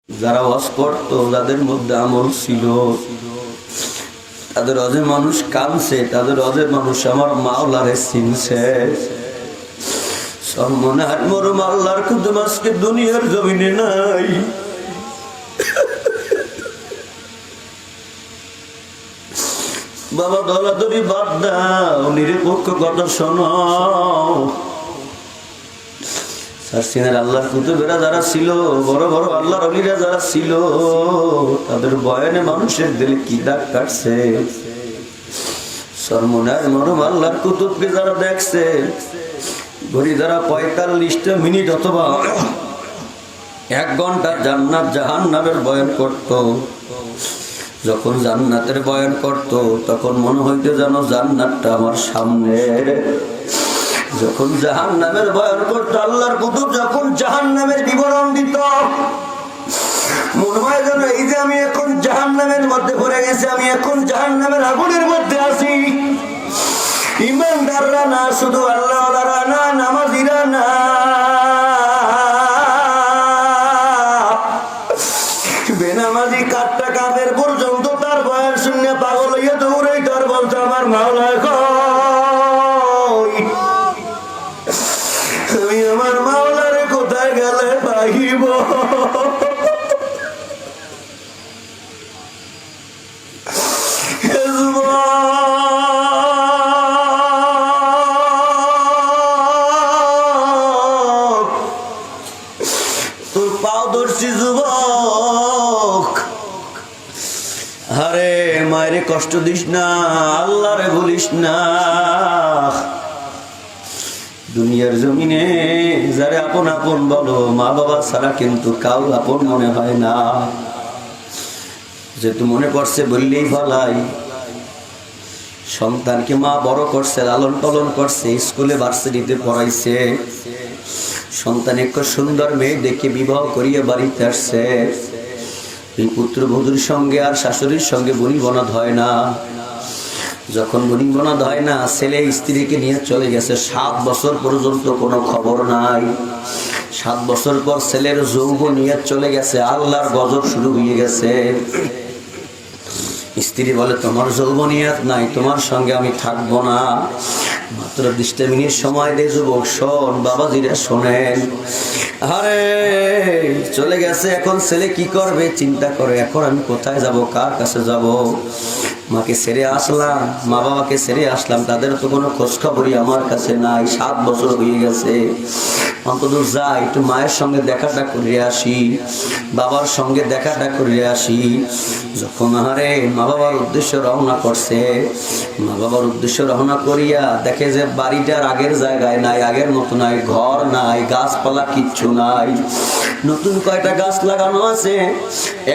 যারা ওয়াজ করতো যাদের মধ্যে আমল ছিল, তাদের অজে মানুষ কানছে, তাদের অজে মানুষ আমার মাওলারে চিনছে। সম্মানের মরম আল্লাহর কুদুম আজকে দুনিয়ার জমিনে নাই। বাবা দলাদলি বাদ দাও, নিরপেক্ষ কথা শোনো। আল্লাহর কুতুবেরা যারা ছিল, বড় বড় আল্লাহর ওলিরা যারা ছিল, তাদের বয়ানে মানুষের দিলে কি দাগ কাটছে। সরমনার মরম আল্লাহর কুতুবকে যারা দেখছে, ঘড়ি যারা 45টা মিনিট অথবা 1 ঘন্টা জান্নাত জাহান্নামের বয়ান করত, যখন জান্নাতের বয়ান করত তখন মনে হইতো যেন জান্নাতটা আমার সামনে। যখন জাহান্নামের বয়ান করতো আল্লাহর কুতুব, যখন জাহান্নামের বিবরণ দিত, মনে হয় যেন এই যে আমি এখন জাহান্নামের মধ্যে পড়ে গেছি, আমি এখন জাহান্নামের আগুনের মধ্যে আছি। ইমানদাররা না, শুধু আল্লাহওয়ালারা না, নামাজিরা না, বেনামাজি কাটটা কাদের পর্যন্ত তার বয়ান শুনে পাগল হইয়া দৌড়াই তার বলতো আমার মাওলা কই, আমি আমার মাওলারে কোথায় গেলে পাইব। তোর পাওদর্শী যুবক, আরে মায়েরে কষ্ট দিস না, আল্লাহরে বলিস না। দুনিয়ার জমিনে যারে আপন আপন বলো, মা বাবা ছাড়া কিন্তু কাউ আপন মনে হয় না। যেহেতু মনে পড়ছে বললেই ভালাই, সন্তানকে মা বড় করছে, লালন পালন করছে, স্কুলে ভার্সিটিতে পড়াইছে, সন্তান এক সুন্দর মেয়ে দেখে বিবাহ করিয়ে বাড়িতে আসছে। এই পুত্রবধূর সঙ্গে আর শাশুড়ির সঙ্গে বনিবনাদ হয় না। যখন বনিবনাদ হয় না, ছেলে স্ত্রীকে নিয়ে চলে গেছে। 7 বছর পর্যন্ত কোনো খবর নাই। 7 বছর পর ছেলের যৌবন নিয়ে চলে গেছে, আল্লাহর গজব শুরু হয়ে গেছে। স্ত্রী বলে তোমার যৌবনিয়াত নাই, তোমার সঙ্গে আমি থাকবো না। মাত্র 20 মিনিট সময় দে যুবক, শোন বাবাজিরা শোনেন। আরে চলে গেছে, এখন ছেলে কি করবে চিন্তা করে, এখন আমি কোথায় যাব, কার কাছে যাব। মাকে ছেড়ে আসলাম, মা বাবাকে ছেড়ে আসলাম, তাদের তো কোনো খোঁজ খবরই আমার কাছে নাই। 7 বছর হয়ে গেছে, অন্তত যাই একটু মায়ের সঙ্গে দেখাটা করে আসি, বাবার সঙ্গে দেখাটা করে আসি। যখন আরে মা বাবার উদ্দেশ্য রওনা করছে, মা বাবার উদ্দেশ্য রওনা করিয়া দেখে যে বাড়িটার আগের জায়গায় নাই, আগের মতো নাই, ঘর নাই, গাছপালা কিচ্ছু নাই। নতুন কয়টা গাছ লাগানো আছে,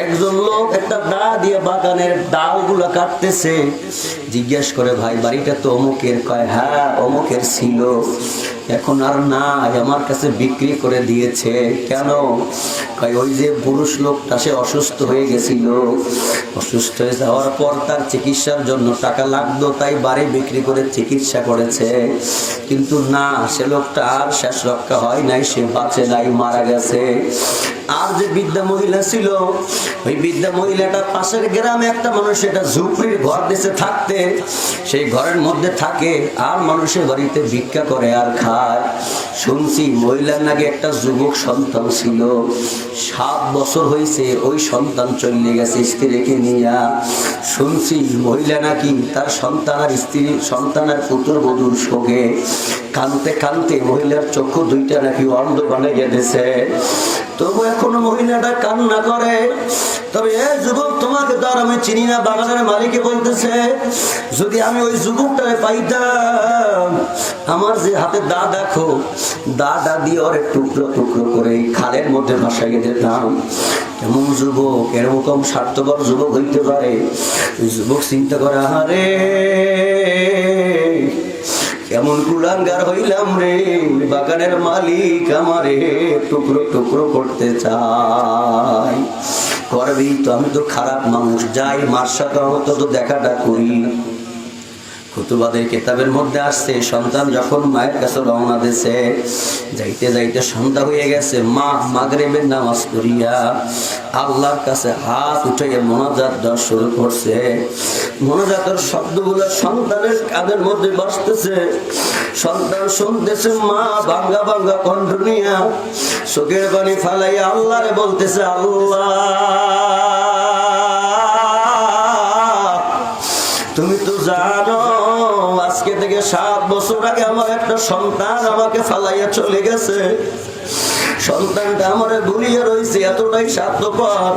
একজন লোক একটা দা দিয়ে বাগানের ডালগুলো কাটতেছে। জিজ্ঞেস করে ভাই বাড়িটা তো অমুকের, কয় হ্যাঁ অমুকের ছিল, এখন আর নাই, আমার কাছে বিক্রি করে দিয়েছে। কেন? কয় ওই যে পুরুষ লোকটা সে অসুস্থ হয়ে গেছিল, অসুস্থ হয়ে যাওয়ার পর তার চিকিৎসার জন্য টাকা লাগতো, তাই বাড়ি বিক্রি করে চিকিৎসা করেছে। কিন্তু না, সে লোকটা আর শেষ রক্ষা হয় নাই, সে বাঁচে নাই, মারা গেছে। আর যে বৃদ্ধা মহিলা ছিল, ওই বৃদ্ধা মহিলাটা পাশের গ্রামে একটা মানুষ এটা ঝুপড়ির ঘর দেশে থাকতে, সেই ঘরের মধ্যে থাকে আর মানুষের বাড়িতে ভিক্ষা করে আর খায়। শুনছি মহিলার নাকি একটা যুবক সন্তান ছিল, 7 বছর হয়েছে ওই সন্তান চলে গেছে স্ত্রীকে নিয়ে। শুনছি মহিলা নাকি তার সন্তান আর স্ত্রী, সন্তান আর পুত্রবধূর শোকে কানতে কানতে মহিলার চক্ষু 2টা নাকি অন্ধ বানিয়ে দিয়েছে। তবু এখনো মহিলাটা কান্না করে। তবে এ যুবক, তোমাকে তো আর আমি চিনি না। বাগানের মালিকে বলতেছে যদি আমি ওই যুবকটাকে পাইতাম, আমার যে হাতে দা দেখো, দা দিয়ে ওর টুকরো টুকরো করে খালের মধ্যে ভাসাইয়ে দিতাম। এমন যুবক, এরকম স্বার্থপর যুবক হইতে পারে? যুবক চিন্তা করে আরে কেমন কুলাঙ্গার হইলাম রে, বাগানের মালিক আমারে টুকরো টুকরো করতে চাই। করবি তো, আমি তো খারাপ মানুষ, যাই মার সাথে তো দেখাটা করি। কুতুবাদের কিতাবের মধ্যে আসছে, সন্তান যখন মায়ের কাছে রওনা দিয়েছে, যাইতে যাইতে সন্ধ্যা হয়ে গেছে, মা মাগরিবের নামাজ পড়িয়া আল্লাহর কাছে হাত উঠিয়ে মোনাজাত দেওয়া শুরু করছে। মোনাজাতের শব্দগুলো সন্তানের কানের মধ্যে বসতেছে, সন্তান শুনতেছে, মা ভাঙ্গা ভাঙ্গা কণ্ঠ নিয়া চোখের পানি ফালাইয়া আল্লাহরে বলতেছে, আল্লাহ তুমি তো জানো আজকে থেকে 7 বছর আগে আমার একটা সন্তান আমাকে ফালাইয়া চলে গেছে। সন্তানটা আমারে ভুলিয়ে রয়েছে, এতটাই স্বার্থপর।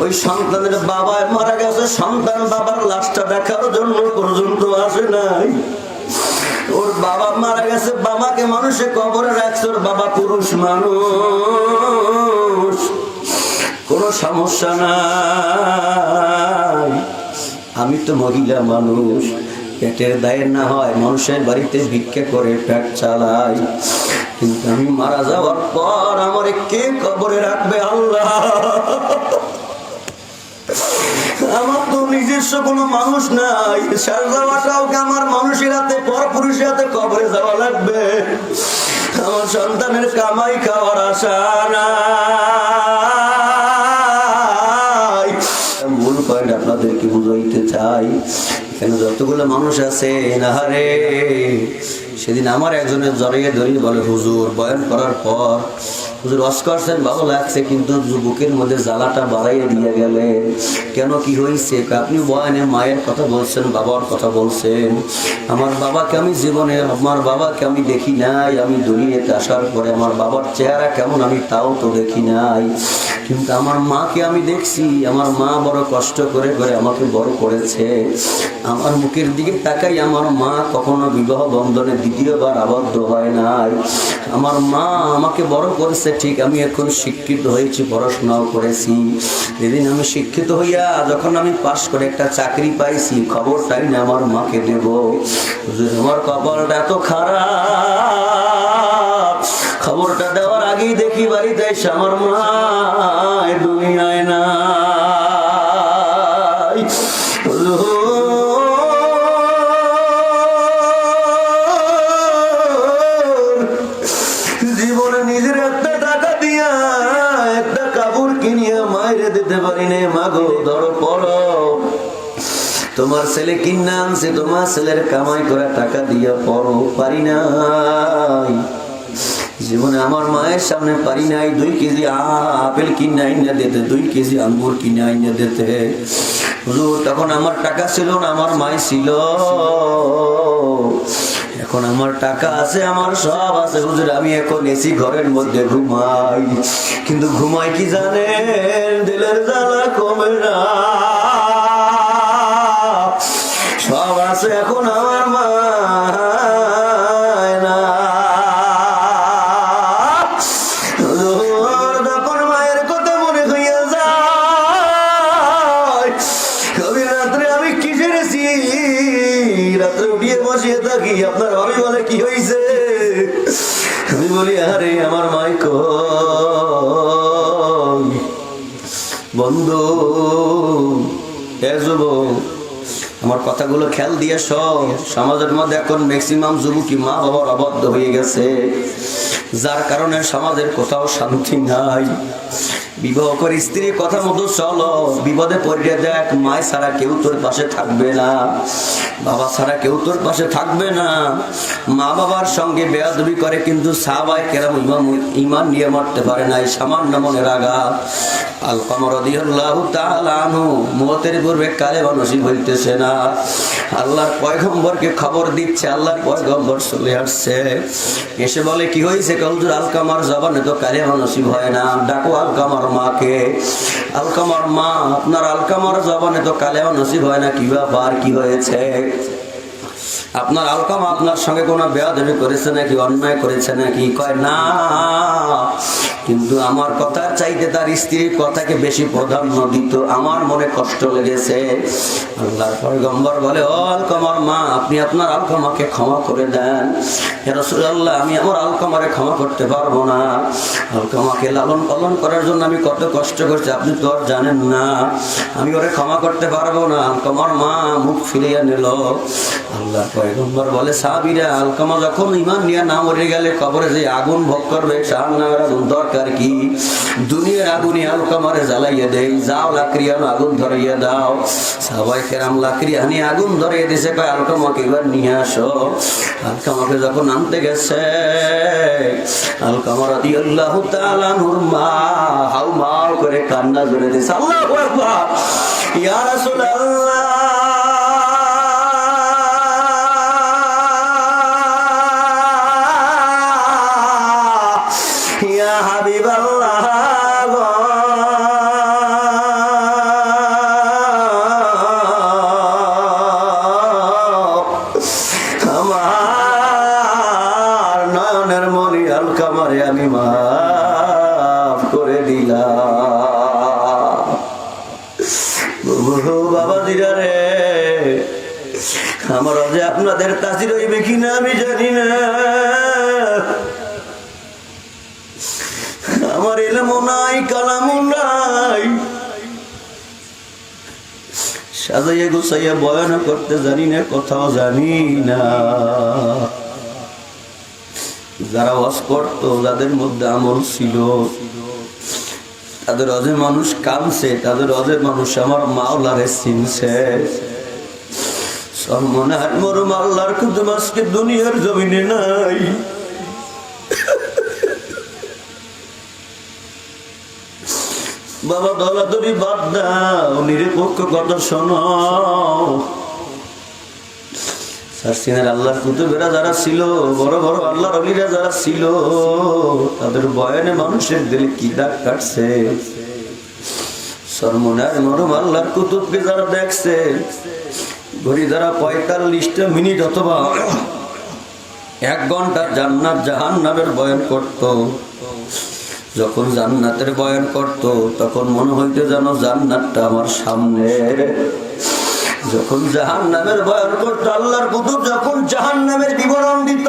ওই সন্তানের বাবা মারা গেছে, সন্তান বাবার লাশটা দেখার জন্য পর্যন্ত আসে নাই। ওর বাবা মারা গেছে, বাবাকে মানুষে কবরে রাখছে, ওর বাবা পুরুষ মানুষ, কোনো সমস্যা নাই। আমি তো মহিলা মানুষ, পেটের দায়ের না হয় মানুষের বাড়িতে ভিক্ষা করে পেট চালাই, কিন্তু আমি মারা যাওয়ার পর আমারে কে কবরে রাখবে আল্লাহ? আমার তো নিজস্ব কোনো মানুষ নাই, শেষ যাওয়াটাও আমার মানুষের হাতে, পর পুরুষের হাতে কবরে যাওয়া লাগবে। আমার সন্তানের কামাই খাওয়ার আশা নাই। মূল পয়েন্ট আপনাদেরকে বুঝাইতে চাই, এখানে যতগুলো মানুষ আছে না রে, সেদিন আমার একজনের জড়িয়ে ধরিয়ে বলে, হুজুর বয়ান করার পর হুজুর ওয়াজ করছেন ভালো লাগছে, কিন্তু বুকের মধ্যে জ্বালাটা বাড়াইয়ে দিয়ে গেলেন কেন, কি হয়েছে? আপনি বয়ানে মায়ের কথা বলছেন, বাবার কথা বলছেন। আমার বাবাকে আমি জীবনে, আমার বাবাকে আমি দেখি নাই, আমি দুনিয়াতে আসার পরে আমার বাবার চেহারা কেমন আমি তাও তো দেখি নাই, কিন্তু আমার মাকে আমি দেখছি। আমার মা বড় কষ্ট করে করে আমাকে বড় করেছে। আমার মুখের দিকে তাকাই, আমার মা কখনো বিবাহ বন্ধনে দ্বিতীয়বার আবদ্ধ হয় নাই। আমার মা আমাকে বড় করেছে ঠিক, আমি এখন শিক্ষিত হয়েছি, পড়াশোনাও করেছি। যেদিন আমি শিক্ষিত হইয়া যখন আমি পাশ করে একটা চাকরি পাইছি, খবরটাই না আমার মাকে দেব। আমার কপালটা এত খারাপ, খবরটা দেওয়ার আগেই দেখি বাড়িতে এসে আমার মা দুনিয়ায় নাই। জীবনে নিজের একটা টাকা দিয়া একটা কাপড় কিনিয়া মায়ের দিতে পারি না। মাগো ধরো পড়ো, তোমার ছেলে কিনা আনছে, তোমার ছেলের কামাই করে টাকা দিয়া পড়ো, পারি নাই। জীবনে আমার মায়ের সামনে পারি নাই 2 কেজি আপেল কিনে আইনা দিতে, 2 কেজি আঙ্গুর কিনে আইনা দিতে। হুজুর তখন আমার টাকা ছিল না, আমার মাই ছিল। এখন আমার টাকা আছে, আমার সব আছে হুজুর, আমি এখন এসি ঘরের মধ্যে ঘুমাই, কিন্তু ঘুমাই কি জানেন, দিলের জ্বালা কমে না। সব আছে এখন আমার মা না। তখন মায়ের কথা মনে হইয়া যায়। কবি রাত্রে আমি কি জেনেছি, রাত্রে উঠিয়ে বসিয়ে থাকি, আপনার ভাবি বলে কি হয়েছে, আমি বলি আরে আমার মাই কই। বন্ধু এ যুবক, আমার কথাগুলো খেয়াল দিয়ে সব, সমাজের মধ্যে এখন ম্যাক্সিমাম যুবকই মা বাবার অবাধ্য হয়ে গেছে, যার কারণে সমাজের কোথাও শান্তি নাই। বিবাহ করে স্ত্রীর কথা মতো চলো, বিপদে পড়ে দেখ, মায় ছাড়া কেউ তোর পাশে থাকবে না, বাবা ছাড়া কেউ তোর পাশে থাকবে না। মা বাবার সঙ্গে বেয়াদবি করে, কিন্তু সাহাবায়ে কেরাম ঈমান নিয়ে মরতে পারে নাই, সামান্য মনের আঘাত। আলকামা রাদিয়াল্লাহু তাআলা আনহু মওতের পূর্বে কালেমা নসিব হইতেছে না, আল্লাহর পয়গম্বরকে খবর দিচ্ছে, আল্লাহর পয়গম্বর চলে আসছে, এসে বলে কি হয়েছে? হুজুর আলকামার জবানে তো কালেমা নসিব হয় না, ডাকো আলকামার মাকে। আলকামার মা, আপনার আলকামার জবানে তো কালেমা নসিব হয় না, কি ব্যাপার, কি হয়েছে? আপনার আলকামা আপনার সঙ্গে কোনো বেয়াদবি করেছে নাকি, অন্যায় করেছে নাকি? কয় না, কিন্তু আমার কথার চাইতে তার স্ত্রীর কথাকে বেশি প্রাধান্য দিত। আমার মনে কষ্ট লেগেছে। আল্লাহর পয়গম্বর বলে, ও আলকামার মা, আপনি আপনার আলকামাকে ক্ষমা করে দেন। ইয়া রাসূলুল্লাহ, আমি আমার আলকামারে ক্ষমা করতে পারবো না। আলকামাকে লালন পালন করার জন্য আমি কত কষ্ট করছি, আপনি তো আর জানেন না। আমি ওরে ক্ষমা করতে পারবো না। আলকামার মা মুখ ফিরিয়ে নিল। আল্লাহর পয়গম্বর বলে, সাহাবীরা, আলকামা যখন ঈমান নিয়ে না মরে গেলে কবরে যে আগুন ভোগ করবে, জাহান্নামের আগুন দরকার কি? দুনিয়ার আগুনে আলকামারে জ্বালাইয়া দেই, যাও লাকড়ি আনো, আগুন ধরাইয়া দাও। সাহাবায়ে কেরাম লাকড়ি আনি আগুন ধরিয়ে দিয়েছে, কয় আলকামাকে এবার নিয়ে আসো। আলকামাকে যখন আনতে গেছে, আলকামা রাদিয়াল্লাহু তাআলা আনহুর মা হাউমাউ করে কান্না জুড়ে দিয়েছে। আল্লাহু আকবার। ইয়া রাসূলুল্লাহ, ইয়া হাবিবাল্লাহ, আমার নয়নের মনি আলকামারে আমি মাফ করে দিলাম। বাবা দিরা রে, আমার যে আপনাদের তাজির হইবে কিনা আমি জানি না। আমার ইলমও নাই, কালামও নাই, সাজাইয়া গুছাইয়া বয়ান করতে জানি না, কথাও জানি না। যারা ওয়াজ করতো, যাদের মধ্যে আমল ছিল, তাদের অজে মানুষ কামছে, তাদের অজে মানুষ আমার মাওলারে চিনছে। সর্বনাশ মরম আল্লাহর কুতুব আজকে দুনিয়ার জমিনে নাই। বাবা দলাদলি বাদ দাও, নিরপেক্ষ কথা শোনো। সার্সিনের আল্লাহর কুতুবেরা যারা ছিল, বড় বড় আল্লাহর ওলিরা যারা ছিল, তাদের বয়ানে মানুষের দিলে কি দাগ কাটছে। সর্বনাশ মরম আল্লাহর কুতুবকে যারা দেখছে, ঘড়ি দ্বারা 45টা মিনিট অথবা 1 ঘন্টা জান্নাত জাহান্নামের বয়ান করত। যখন জান্নাতের বয়ান করত, তখন মনে হইতো যেন জান্নাতটা আমার সামনে। যখন জাহান্নামের বয়ান করত, আল্লাহর কুতুব যখন জাহান্নামের বিবরণ দিত,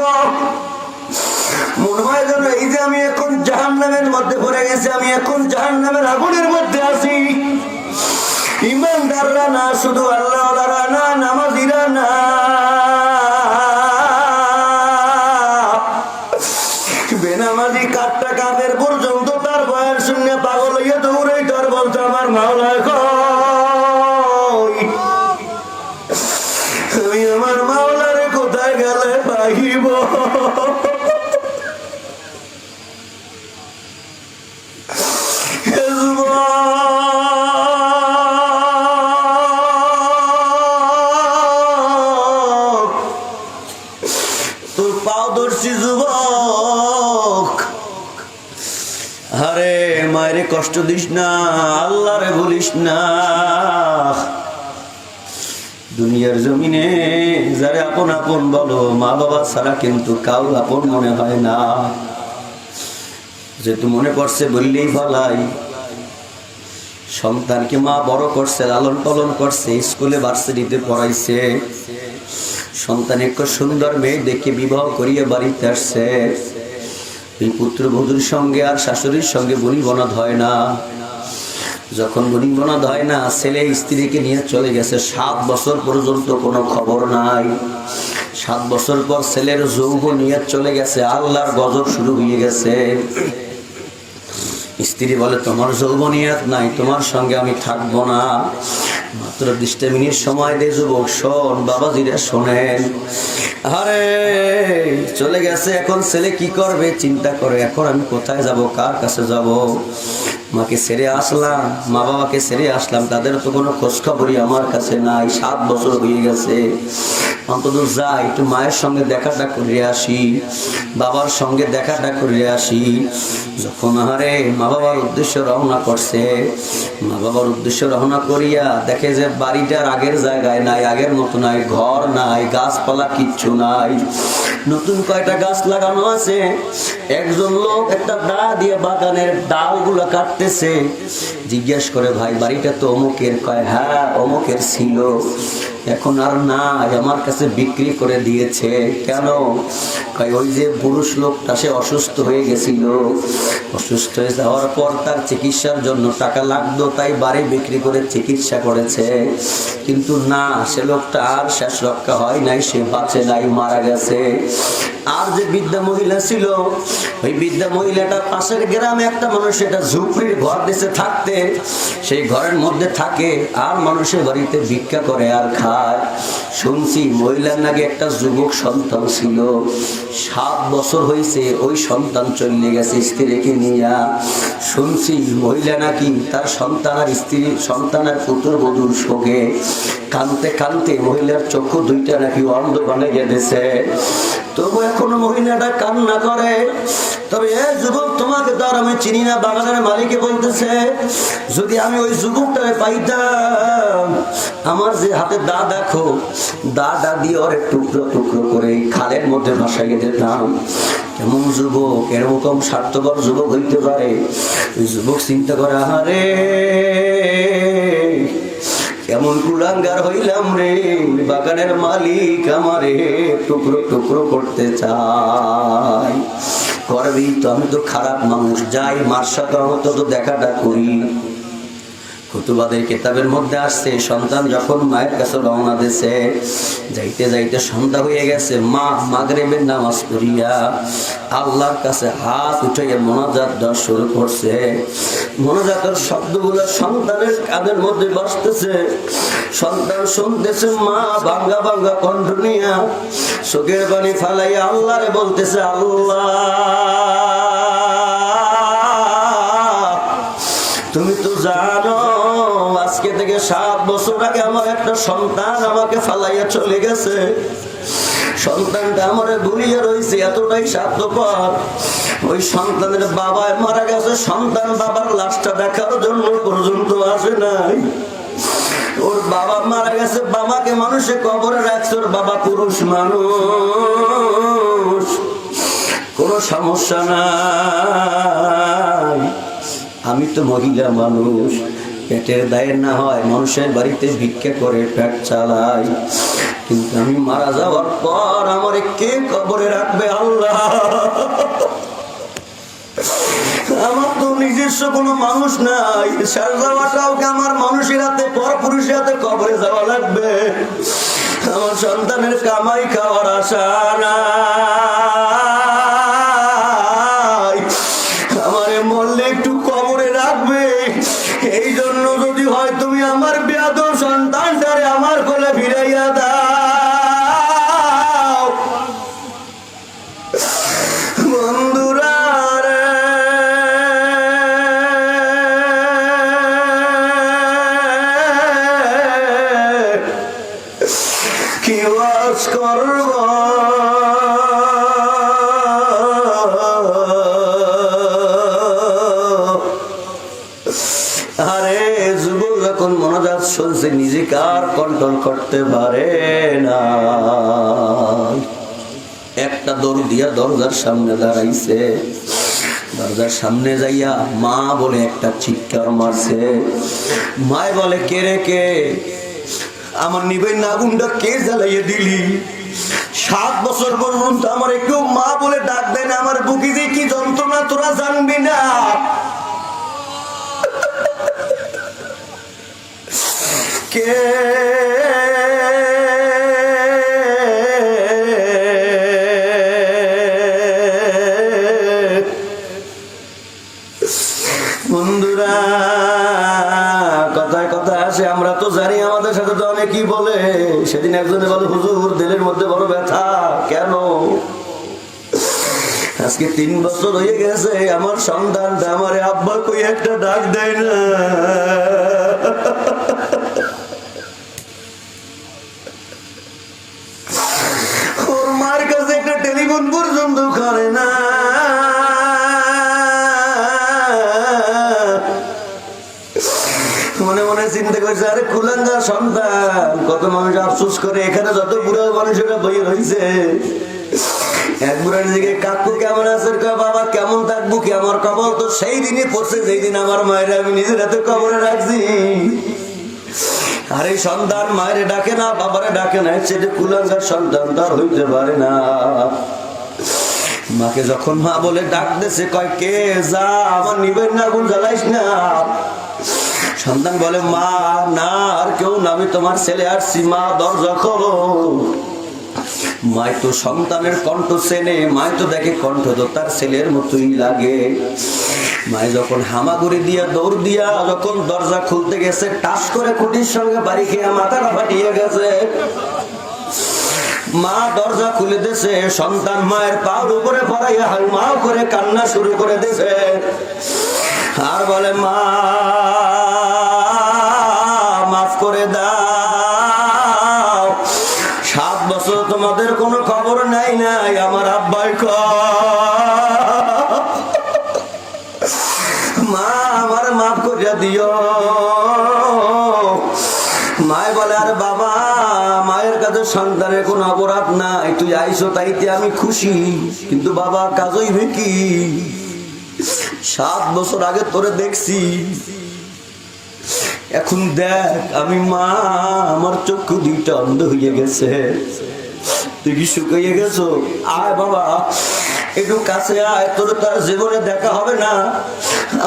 মনে হয় যেন এই যে আমি এখন জাহান্নামের মধ্যে পড়ে গেছি, আমি এখন জাহান্নামের আগুনের মধ্যে আছি। ইমানদাররা না, শুধু আল্লাহওয়ালারা না, নামাজিরা না, বেনামাজি কাটটা কাফের পর্যন্ত তার বয়ান শুনে পাগল হইয়া দৌড়াই তার বলতো, আমার মাওলা কই? আমি আমার মাওলারে কোথায় গেলে পাইব? তোর পাও ধরছি যুবক, আরে মায়েরে কষ্ট দিস না, আল্লাহরে ভুলিস না। দুনিয়ার জমিনে যারে আপন আপন বলো, মা বাবা ছাড়া কিন্তু কাউ আপন মনে হয় না। যেহেতু মনে পড়ছে বললেই ভালাই, সন্তানকে মা বড় করছে, লালন পালন করছে, স্কুলে ভার্সিটিতে পড়াইছে, সন্তান এক সুন্দর মেয়ে দেখে বিবাহ করিয়ে বাড়িতে আসছে। এই পুত্রবধূর সঙ্গে আর শাশুড়ির সঙ্গে বনিবনাদ হয় না। যখন বনিবনাদ হয় না, ছেলে স্ত্রীকে নিয়ে চলে গেছে। 7 বছর পর্যন্ত কোনো খবর নাই। 7 বছর পর ছেলের যৌবন নিয়ে চলে গেছে, আল্লাহর গজব শুরু হয়ে গেছে। স্ত্রী বলে, তোমার যৌবনিয়াত নাই, তোমার সঙ্গে আমি থাকবো না। মাত্র 20 মিনিট সময় দে যুবক, শোন, বাবাজিরা শোনেন। আরে চলে গেছে, এখন ছেলে কি করবে চিন্তা করে, এখন আমি কোথায় যাব, কার কাছে যাব? মাকে ছেড়ে আসলাম, মা বাবাকে ছেড়ে আসলাম, তাদের তো কোনো খোঁজ খবরই আমার কাছে নাই। 7 বছর হয়ে গেছে, অন্তত যাই একটু মায়ের সঙ্গে দেখাটা করে আসি, বাবার সঙ্গে দেখাটা করে আসি। যখন আরে মা বাবার উদ্দেশ্যে রওনা করছে, মা বাবার উদ্দেশ্যে রওনা করিয়া দেখে যে বাড়িটার আগের জায়গায় নাই, আগের মতো নাই, ঘর নাই, গাছপালা কিচ্ছু নাই। নতুন কয়টা গাছ লাগানো আছে, একজন লোক একটা দা দিয়ে বাগানের ডালগুলো কাটতেছে। জিজ্ঞেস করে, ভাই বাড়িটা তো অমুকের? কয় হ্যাঁ অমুকের ছিল, এখন আর নাই, আমার কাছে বিক্রি করে দিয়েছে। কেন? কয় ওই যে পুরুষ লোকটা সে অসুস্থ হয়ে গেছিল, অসুস্থ হয়ে যাওয়ার পর তার চিকিৎসার জন্য টাকা লাগতো, তাই বাড়ি বিক্রি করে চিকিৎসা করেছে। কিন্তু না, সে লোকটা আর শেষ রক্ষা হয় নাই, সে বাঁচে নাই, মারা গেছে। আর যে বৃদ্ধা মহিলা ছিল, ওই বৃদ্ধা মহিলাটা পাশের গ্রামে একটা মানুষ এটা ঝুপড়ির ঘর দেশে থাকতে, সেই ঘরের মধ্যে থাকে আর মানুষের বাড়িতে ভিক্ষা করে আর খায়। শুনছি মহিলার নাকি একটা যুবক সন্তান ছিল, 7 বছর হয়েছে ওই সন্তান চলে গেছে স্ত্রীকে নিয়ে। শুনছি মহিলা নাকি তার সন্তান আর স্ত্রী, সন্তান আর পুত্রবধূর শোকে কানতে কানতে মহিলার চক্ষু দুইটা নাকি অন্ধ বানিয়ে গেছে। তবু এখনো মহিলাটা কান্না করে। তবে এ যুবক, তোমাকে তো আর আমি চিনি না, বাগানের মালিকে বলতেছে, যদি আমি ওই যুবকটাকে পাইতাম, আমার যে হাতে দা দেখো, দা দিয়ে ওর টুকরো টুকরো করে খালের মধ্যে ভাসাইয়ে দিতাম। এমন যুবক, এরকম স্বার্থপর যুবক হইতে পারে? ওই যুবক চিন্তা করে, আহারে কেমন কুলাঙ্গার হইলাম রে, বাগানের মালিক আমারে টুকরো টুকরো করতে চাই। করবি তো, আমি তো খারাপ মানুষ, যাই মার সাথে তো দেখাটা করি। কুতুবাদের কিতাবের মধ্যে আসছে, সন্তান যখন মায়ের কাছে রওনা দিয়েছে, যাইতে যাইতে সন্ধ্যা হয়ে গেছে, মা মাগরিবের নামাজ পড়িয়া আল্লাহর কাছে হাত উঠাইয়া মোনাজাত দেওয়া শুরু করছে। মোনাজাতের শব্দগুলো সন্তানের কানের মধ্যে বসতেছে, সন্তান শুনতেছে, মা ভাঙ্গা ভাঙ্গা কণ্ঠ নিয়া চোখের পানি ফালাইয়া আল্লাহরে বলতেছে, আল্লাহ তুমি তো জানো আজকে থেকে 7 বছর আগে আমার একটা সন্তান আমাকে ফালাইয়া চলে গেছে। সন্তানটা আমারে ভুলিয়ে রয়েছে, এতটাই স্বার্থপর। ওই সন্তানের বাবা মারা গেছে, সন্তান বাবার লাশটা দেখার জন্য পর্যন্ত আসে নাই। ওর বাবা মারা গেছে, বাবাকে মানুষে কবরে রাখছে, ওর বাবা পুরুষ মানুষ, কোনো সমস্যা নাই। আমি তো মহিলা মানুষ, পেটের দায়ের না হয় মানুষের বাড়িতে ভিক্ষা করে পেট চালাই, কিন্তু আমি মারা যাওয়ার পর আমার কে কবরে রাখবে আল্লাহ? আমার তো নিজস্ব কোনো মানুষ নাই, শেষ যাওয়াটাও আমার মানুষের হাতে, পর পুরুষের হাতে কবরে যাওয়া লাগবে। আমার সন্তানের কামাই খাওয়ার আশা নাই, আমারে মরলে একটু কবরে রাখবে। এই জন্য যদি হয় তুমি আমার বেয়াদব সন্তানটারে আমার কোলে ফিরাইয়া দাও। বন্ধুরা রে, কি ওয়াজ করব, আরে যুবক যখন মনোজাত শুনছে নিজেকে আর কন্ট্রোল করতে পারে না, একটা দৌড় দিয়া দরজার সামনে দাঁড়াইছে। দরজার সামনে যাইয়া মা বলে একটা চিৎকার মারছে। মায় বলে, কে রে কে? আমার নিবেন আগুনটা কে জ্বালাইয়ে দিলি? 7 বছর পর্যন্ত আমার কেউ মা বলে ডাক দেয় না, আমার বুকে যে কি যন্ত্রণা তোরা জানবি না। কে? বন্ধুরা, কথায় কথায় আসে, আমরা তো জানি আমাদের সাথে তো অনেকেই বলে। সেদিন একজনে বলে, হুজুর দিলের মধ্যে বড় ব্যথা। কেন? আজকে 3 বছর হয়ে গেছে আমার সন্তানটা আমারে আব্বা কই একটা ডাক দেয় না। ওর মার কাছে একটা টেলিফোন পর্যন্ত করে না। মনে মনে চিন্তা করছে, আরে কুলাঙ্গা সন্তান, কত মানুষ আফসোস করে। এখানে যত বুড়ো মানুষেরা বই রয়েছে, একবার দিকে কাকু কেমন আছে, বাবা কেমন থাকবো কি, আমার কবর তো সেই দিনই পড়ছে যেই দিন আমার মায়ের আমি নিজের হাতে কবরে রাখছি। আর এই সন্তান মায়ের ডাকে না, বাবারে ডাকে না, সেটা কুলাঙ্গার সন্তান তার হইতে পারে না। মাকে যখন মা বলে ডাক দিয়েছে, কয় কে, যা আমার নিবেন না, আগুন জ্বালাইস না। সন্তান বলে মা না, আর কেউ না, আমি তোমার ছেলে আসছি, মা দরজা খোলো। মাই তো সন্তানের কণ্ঠ চেনে, মাই তো দেখে কণ্ঠ তো তার ছেলের মতোই লাগে। মাই যখন হামাগুড়ি দিয়া দৌড় দিয়া যখন দরজা খুলতে গেছে, টাস করে খুঁটির সঙ্গে বাড়ি খেয়ে মাথাটা ফাটিয়ে গেছে। মা দরজা খুলে দিয়েছে, সন্তান মায়ের পায়ের উপরে পড়াইয়া হাউমাউ করে কান্না শুরু করে দিয়েছে। আর বলে মা মাফ করে দাও, 7 বছর তোমাদের কোনো খবর নাই নাই, আমার আব্বাই মা আমার মাফ করে দিও। মায় বলে আর বাবা, মায়ের কাছে সন্তানের কোনো অপরাধ নাই, তুই আইসো তাইতে আমি খুশি, কিন্তু বাবা কাজ হইবে কি, 7 বছর আগে তোরে দেখছি, এখন দেখ আমি মা, আমার চক্ষু 2টা অন্ধ হয়ে গেছে, তুই কি শুকিয়ে গেছো, আয় বাবা একটু কাছে আয়, তোর তার জীবনে দেখা হবে না।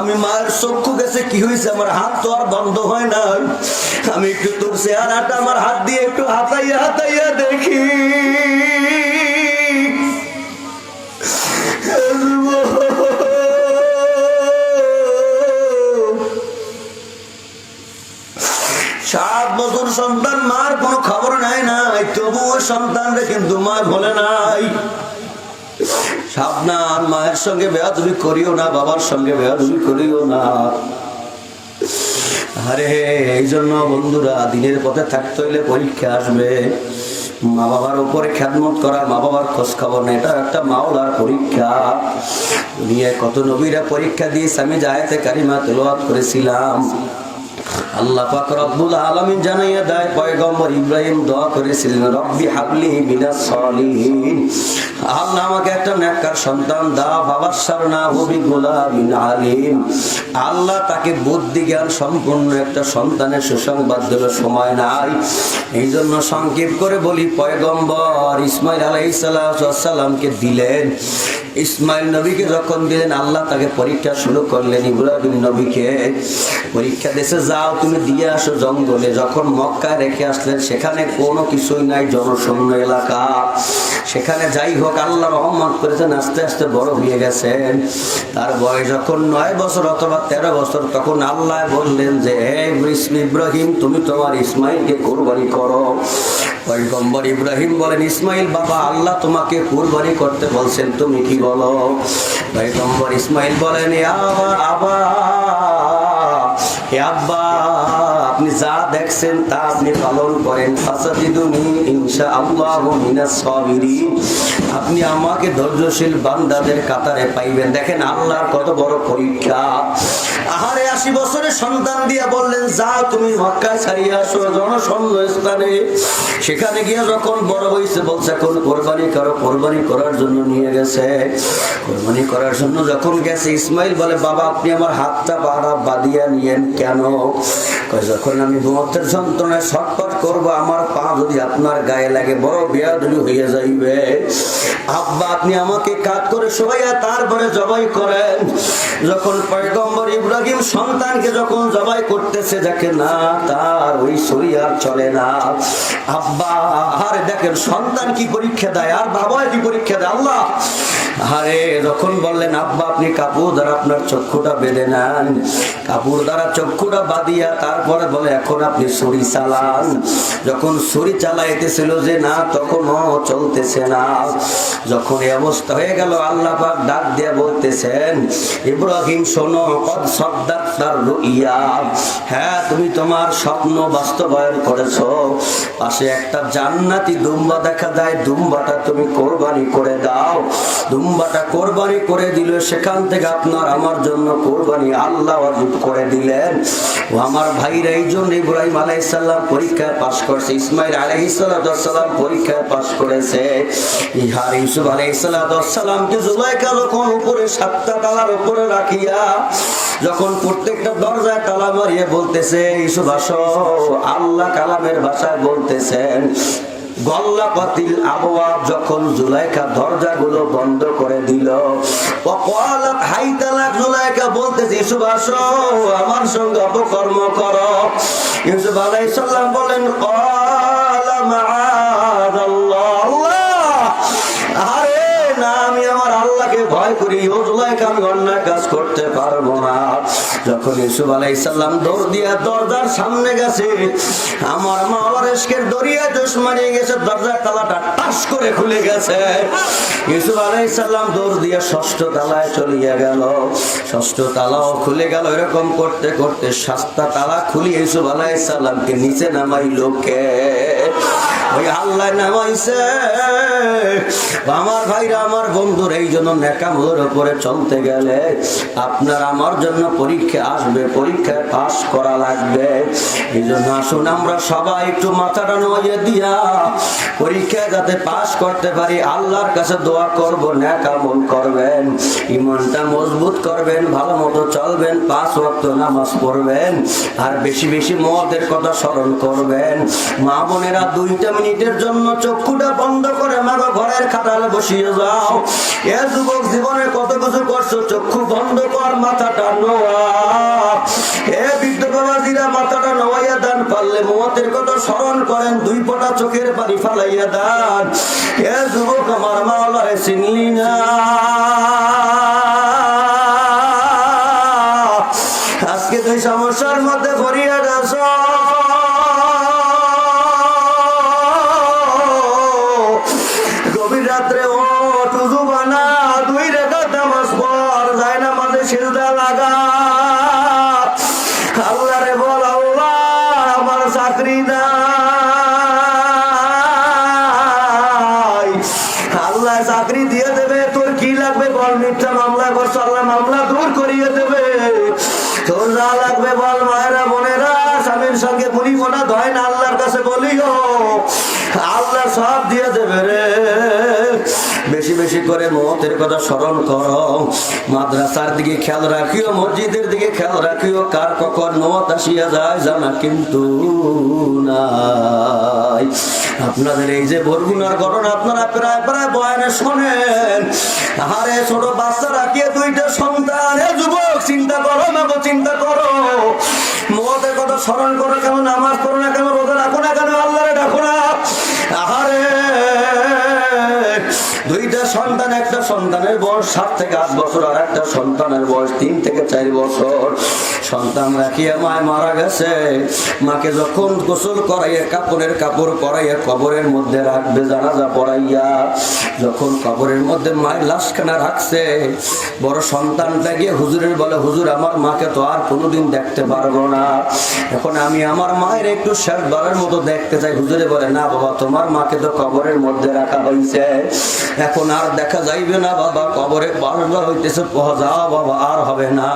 আমি মায়ের চক্ষু গেছে, কি হয়েছে, আমার হাত তো আর বন্ধ হয় না, আমি একটু তোর চেহারাটা আমার হাত দিয়ে একটু হাতাইয়া হাতাইয়া দেখি। সাত বছর সন্তান, মার কোনো খবর নাই নাই, তবুও সন্তানরে কিন্তু মা বলে নাই। সাবধান, মায়ের সঙ্গে বেয়াদবি করিও না, বাবার সঙ্গে বেয়াদবি করিও না। আরে এই জন্য বন্ধুরা, দিনের পথে থাকতে হইলে পরীক্ষা আসবে। মা বাবার উপরে খেদমত করা, মা বাবার খোঁজ খবর নেই, এটা একটা মাওলার পরীক্ষা। দুনিয়ায় কত নবীরা পরীক্ষা দিয়েছে, আমি আয়াতে কারিমা তেলাওয়াত করেছিলাম। আল্লাহ পাক রব্বুল আলামিন জানাইয়া দেয়, পয়গম্বর ইব্রাহিম দোয়া করেছিলেন, রব্বি হাবলি মিনাস সলিহিন, আল্লাহ আমাকে একটা নেককার সন্তান দাও, ফাবাশশারনাহু বিগুলামিন আলিম, আল্লাহ তাকে বুদ্ধি জ্ঞান সম্পূর্ণ একটা সন্তানের সুসংবাদ দিল, সময় নাই, এই জন্য সংক্ষেপ করে বলি, পয়গম্বর ইসমাইল আলাইহিস সালামকে দিলেন। ইসমাইল নবীকে যখন দিলেন, আল্লাহ তাকে পরীক্ষা শুরু করলেন। ইব্রাহিম নবীকে পরীক্ষা দিয়েছে, যাও তুমি দিয়ে আসো জঙ্গলে। যখন মক্কায় রেখে আসলেন, সেখানে কোনো কিছুই নাই, জনশূন্য এলাকা। সেখানে যাই হোক, আল্লাহ রহমত করেছেন, আস্তে আস্তে বড় হয়ে গেছেন। তার বয়স যখন 9 বছর অথবা 13 বছর, তখন আল্লাহ বললেন যে, হে ইব্রাহিম, তুমি তোমার ইসমাইলকে কুরবানি করো। পয়গম্বর ইব্রাহিম বলেন, ইসমাইল বাবা, আল্লাহ তোমাকে কুরবানি করতে বলছেন, তুমি কি বলো? পয়গম্বর ইসমাইল বলেন, আব্বা, আপনি যা দেখছেন তা আপনি পালন করেন, ফাসাজিদুনি ইনশাআল্লাহু মিনাস সাবিরিন, আপনি আমাকে ধৈর্যশীল বান্দাদের কাতারে পাইবেন। দেখেন আল্লাহর কত বড় পরীক্ষা। আহারে 80 বছরের সন্তান দিয়া বললেন, যাও তুমি মক্কায় ছাড়িয়ে আসো জনশূন্য স্থানে। সেখানে গিয়ে যখন বড় হয়েছে, বলছে এখন কোরবানি করো। কোরবানি করার জন্য নিয়ে গেছে। কোরবানি করার জন্য যখন গেছে, ইসমাইল বলে, বাবা আপনি আমার হাতটা বাঁধিয়া নিয়েন কেন? যখন আমি ঘুমতের যন্ত্রণায় ছটফট করবো, আমার পা যদি আপনার গায়ে লাগে, বড় বেয়াদবি হয়ে যাইবে। আব্বা আপনি আমাকে কাট করে শোয়াইয়া তারপরে জবাই করেন। যখন পয়গম্বর ইব্রাহিম সন্তানকে যখন জবাই করতেছে, দেখে না তার ওই শরীর চলে না। আব্বা আরে দেখেন সন্তান কি পরীক্ষা দেয়, আর বাবা কি পরীক্ষা দেয়। আল্লাহ আরে যখন বললেন, আব্বা আপনি কাপড় দ্বারা আপনার চক্ষুটা বেঁধে নেন, কাপড় দ্বারা চক্ষুটা বাঁধিয়া তারপরে বলে, এখন আপনি ছুরি চালান। যখন ছুরি চালাইতেছিল যে না, তখনও চলতেছে না। যখন এই অবস্থা হয়ে গেল, আল্লাহ পাক ডাক দিয়ে বলতেছেন, ইব্রাহিম শোনো, কদ সাদ্দাকতার রুইয়া, হ্যাঁ তুমি তোমার স্বপ্ন বাস্তবায়ন করেছো। পাশে একটা জান্নাতি দুম্বা দেখা যায়, দুম্বাটা তুমি কোরবানি করে দাও। দুম্বা দুম্বাটা কোরবানি করে দিল, সেখান থেকে আপনার আমার জন্য কোরবানি আল্লাহ ওয়াজিব করে দিলেন। ও আমার ভাইরা, এই জন্য ইব্রাহিম আলাইহিস সালাম পরীক্ষায় পাশ করছে, ইসমাইল আলাইহিস সালাম পরীক্ষায় পাশ করেছে। ইহার ইউসুফ আলাইহিস সালামকে জুলাইখা যখন উপরে 7টা তালার উপরে রাখিয়া যখন প্রত্যেকটা দরজায় তালা মারিয়ে বলতেছে ইউসুফ আসো, আল্লাহ কালামের ভাষায় বলতেছেন গল্লাকাতিল আবওয়াব, যখন জুলাইখা দরজাগুলো বন্ধ করে দিল, ওয়াকালাত হাইতালাক, জুলাইখা বলতেছে ইউসুফ আসো আমার সঙ্গে অপকর্ম করো। ইউসুফ আলাইহিস সালাম বলেন ক্বালা মাআযাল্লাহ, আরে না, আমি আমার আল্লাহকে ভয় করি, ও জুলাইখা আমি অন্যায় কাজ করতে পারবো না। যখন ইউসুফ আলাইহিস সালাম দৌড় দিয়া দরজার সামনে গেছে, আমার মাওলার ইশকের দরিয়া জোশ মারিয়ে গেছে, দরজার তালাটা টাস করে খুলে গেছে। ইউসুফ আলাইহিস সালাম দৌড় দিয়া 6ষ্ঠ তালায় চলিয়া গেল, 6ষ্ঠ তালাও খুলে গেল। এরকম করতে করতে 7টা তালা খুলি ইউসুফ আলাইহিস সালামকে নিচে নামাইলো কে? ওই আল্লাহ নামাইছে। আমার ভাইরা, আমার বন্ধুরা, এই জন্য নেকামলের উপরে চলতে গেলে আপনার আমার জন্য পরীক্ষা আসবে, পরীক্ষায় পাস করা লাগবে। এই জন্য আসুন আমরা সবাই একটু মাথাটা নইয়ে দিয়া পরীক্ষায় যাতে পাস করতে পারি আল্লাহর কাছে দোয়া করব, নেকামল করবেন, ইমানটা মজবুত করবেন, ভালো মতো চলবেন, 5 ওয়াক্ত নামাজ পড়বেন, আর বেশি বেশি মওতের কথা স্মরণ করবেন। মা বোনেরা 2টা মিনিটের জন্য চক্ষুটা বন্ধ করে মাগো ঘরের খাটালে বসিয়ে যাও। এ যুবক জীবনে কত কিছু করছো, চক্ষু বন্ধ কর, মাথাটা নোয়া। এ বৃদ্ধ বাবাজিরা মাথাটা নোয়াইয়া দেন, পারলে মওতের কথা স্মরণ করেন, 2 ফোঁটা চোখের পানি ফালাইয়া দেন। এ যুবক আমার মাওলারে চিনলি না, আজকে তুই সমস্যার মধ্যে পড়িয়া গেছ। গভীর রাত্রে ও টুজু বানা, 2 রাকাত নামাজ পড়, যায় না মাঝে সিজদা লাগা, আল্লাহরে বল আল্লাহ আমার চাকরি নাই, আল্লাহ চাকরি দিয়ে দেবে, তোর কি লাগবে বল, মিথ্যা মামলা করছো আল্লাহ মামলা দূর করিয়ে দেবে, তোর যা লাগবে বল। মায়েরা বোনেরা, স্বামীর সঙ্গে বুড়ি মোটা ধয় না, আল্লাহর কাছে বলিও, আল্লাহ সব দিয়ে দেবে রে। বেশি বেশি করে মওতের কথা স্মরণ করো, মাদ্রাসার দিকে খেয়াল রাখিও, মসজিদের দিকে খেয়াল রাখিও, কার কখন মওত আসিয়া যায় জানা কিন্তু নাই। আপনাদের এই যে বরগুনার ঘটনা আপনারা প্রায় প্রায় বয়ানে শোনেন, আরে ছোট বাচ্চা রাখিয়ে 2টা সন্তান। এ যুবক চিন্তা করো না, চিন্তা করো, মওতের কথা স্মরণ করো কেন, নামাজ পড়ো না কেন, রোজা রাখো না কেন, আল্লাহরে ডাকো না। আরে 2টা সন্তান, একটা সন্তানের বয়স 7 থেকে 8 বছর, আর একটা সন্তানের বয়স 3 থেকে 4 বছর। সন্তান রাখিয়া মায় মারা গেছে, মাকে যখন গোসল করাইয়া কাপড়ের কাপড় পরাইয়া কবরের মধ্যে রাখবে, জানাজা পড়াইয়া যখন কবরের মধ্যে মায়ের লাশখানা রাখছে, বড় সন্তানটা গিয়ে হুজুরের বলে, হুজুর আমার মাকে তো আর কোনোদিন দেখতে পারবো না, এখন আমি আমার মায়ের একটু শেষবারের মতো দেখতে চাই। হুজুরে বলে, না বাবা, তোমার মাকে তো কবরের মধ্যে রাখা হয়েছে, এখন আর দেখা যাইবে না বাবা, কবরে বারবার হইতেছে, যাও বাবা আর হবে না।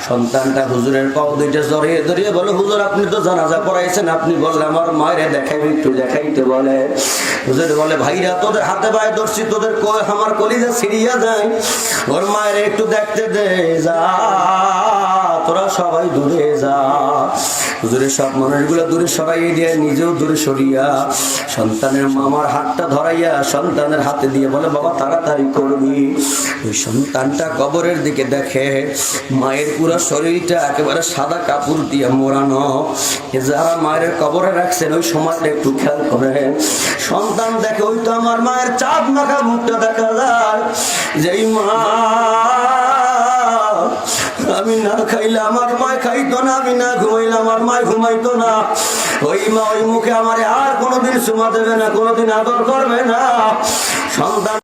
সন্তানটা হুজুরের পাও 2টা জড়িয়ে ধরিয়ে বলে, হুজুর আপনি তো জানাজা পড়াইছেন, আপনি বললে আমার মায়ের দেখাইবে, একটু দেখাইতে বলে। হুজুর বলে, ভাইরা তোদের হাতে পায়ে ধরছি, তোদের আমার কলিজা ছিড়িয়া যায়, ওর মায়ের একটু দেখতে দে, যা তোরা সবাই দূরে যা। হুজুরের সব মানুষগুলো দূরে সরাইয়ে দিয়ে নিজেও দূরে সরিয়া সন্তানের মামার হাতটা ধরাইয়া সন্তানের হাতে দিয়ে বলে, বাবা তাড়াতাড়ি করবি। ওই সন্তানটা কবরের দিকে দেখে, মায়ের পুরো শরীরটা একেবারে সাদা কাপড় দিয়ে মোড়ানো। যারা মায়ের কবরে রাখছেন ওই সময়টা একটু খেয়াল করে, সন্তান দেখে ওই তো আমার মায়ের চাঁদ মাখা মুখটা দেখা যায়, যেই মা আমি না খাইলে আমার মায় খাইতো না, আমি না ঘুমাইলে আমার মায় ঘুমাইতো না, ওই মা ওই মুখে আমারে আর কোনোদিন চুমা দেবে না, কোনোদিন আদর করবে না। সন্তান